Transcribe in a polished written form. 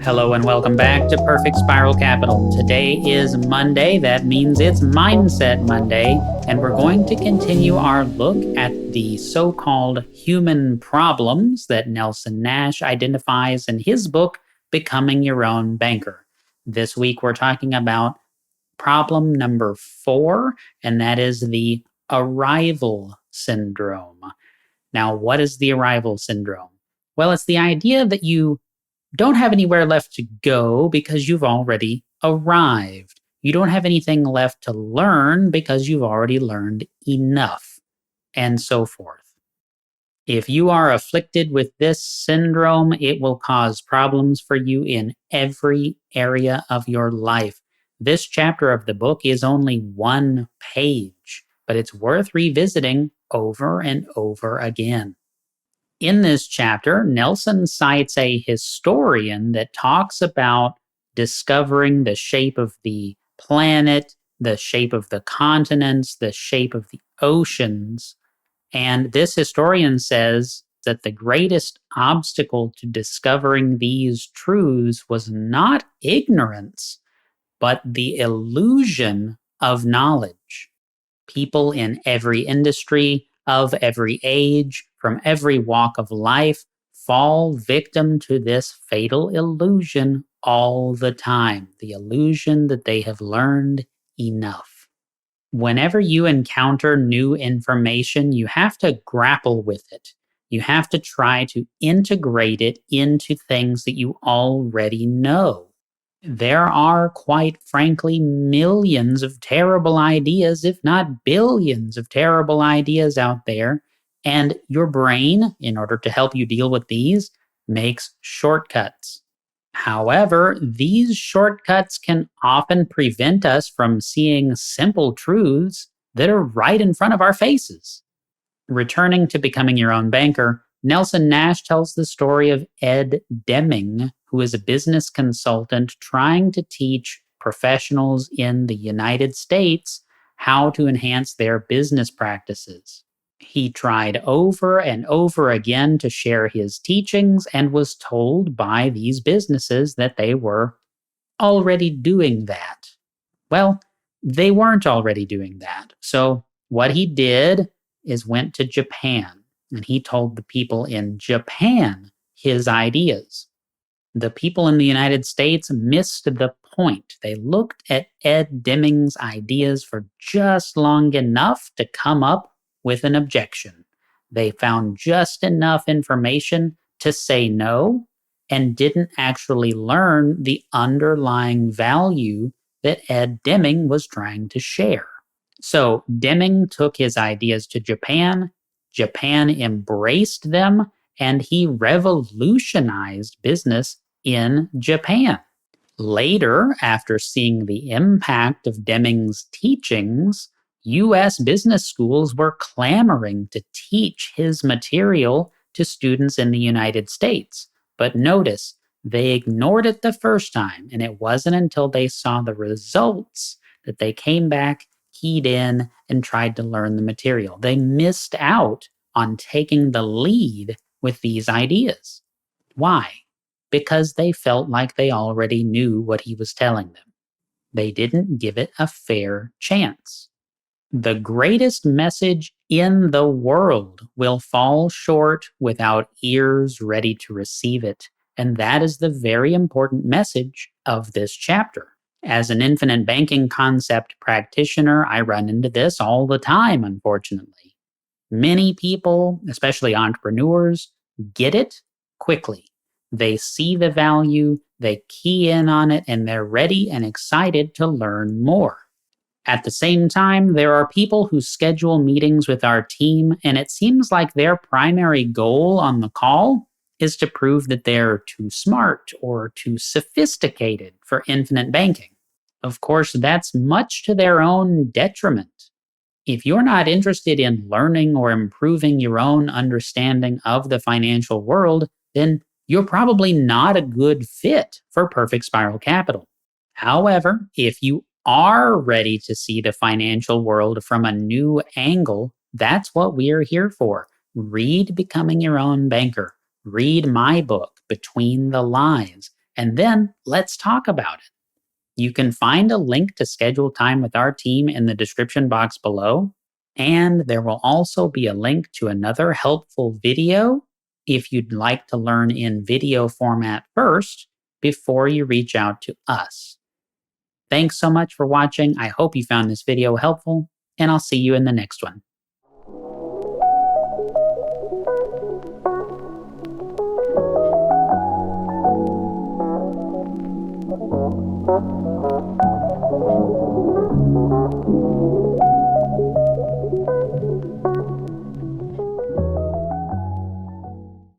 Hello and welcome back to Perfect Spiral Capital. Today is Monday. That means it's Mindset Monday, and we're going to continue our look at the so-called human problems that Nelson Nash identifies in his book, Becoming Your Own Banker. This week we're talking about problem number 4, and that is the arrival syndrome. Now, what is the arrival syndrome? Well, it's the idea that you don't have anywhere left to go because you've already arrived. You don't have anything left to learn because you've already learned enough, and so forth. If you are afflicted with this syndrome, it will cause problems for you in every area of your life. This chapter of the book is only 1 page, but it's worth revisiting over and over again. In this chapter, Nelson cites a historian that talks about discovering the shape of the planet, the shape of the continents, the shape of the oceans. And this historian says that the greatest obstacle to discovering these truths was not ignorance, but the illusion of knowledge. People in every industry, of every age, from every walk of life, fall victim to this fatal illusion all the time, the illusion that they have learned enough. Whenever you encounter new information, you have to grapple with it. You have to try to integrate it into things that you already know. There are, quite frankly, millions of terrible ideas, if not billions of terrible ideas out there, and your brain, in order to help you deal with these, makes shortcuts. However, these shortcuts can often prevent us from seeing simple truths that are right in front of our faces. Returning to Becoming Your Own Banker, Nelson Nash tells the story of Ed Deming, who is a business consultant trying to teach professionals in the United States how to enhance their business practices. He tried over and over again to share his teachings and was told by these businesses that they were already doing that. Well, they weren't already doing that. So what he did is went to Japan, and he told the people in Japan his ideas. The people in the United States missed the point. They looked at Ed Deming's ideas for just long enough to come up with an objection. They found just enough information to say no and didn't actually learn the underlying value that Ed Deming was trying to share. So Deming took his ideas to Japan. Japan embraced them, and he revolutionized business in Japan. Later, after seeing the impact of Deming's teachings, U.S. business schools were clamoring to teach his material to students in the United States. But notice, they ignored it the first time, and it wasn't until they saw the results that they came back, keyed in, and tried to learn the material. They missed out on taking the lead with these ideas. Why? Because they felt like they already knew what he was telling them. They didn't give it a fair chance. The greatest message in the world will fall short without ears ready to receive it, and that is the very important message of this chapter. As an infinite banking concept practitioner, I run into this all the time, unfortunately. Many people, especially entrepreneurs, get it quickly. They see the value, they key in on it, and they're ready and excited to learn more. At the same time, there are people who schedule meetings with our team, and it seems like their primary goal on the call is to prove that they're too smart or too sophisticated for infinite banking. Of course, that's much to their own detriment. If you're not interested in learning or improving your own understanding of the financial world, then you're probably not a good fit for Perfect Spiral Capital. However, if you are ready to see the financial world from a new angle, that's what we're here for. Read Becoming Your Own Banker. Read my book, Between the Lines, and then let's talk about it. You can find a link to schedule time with our team in the description box below, and there will also be a link to another helpful video if you'd like to learn in video format first before you reach out to us. Thanks so much for watching. I hope you found this video helpful, and I'll see you in the next one.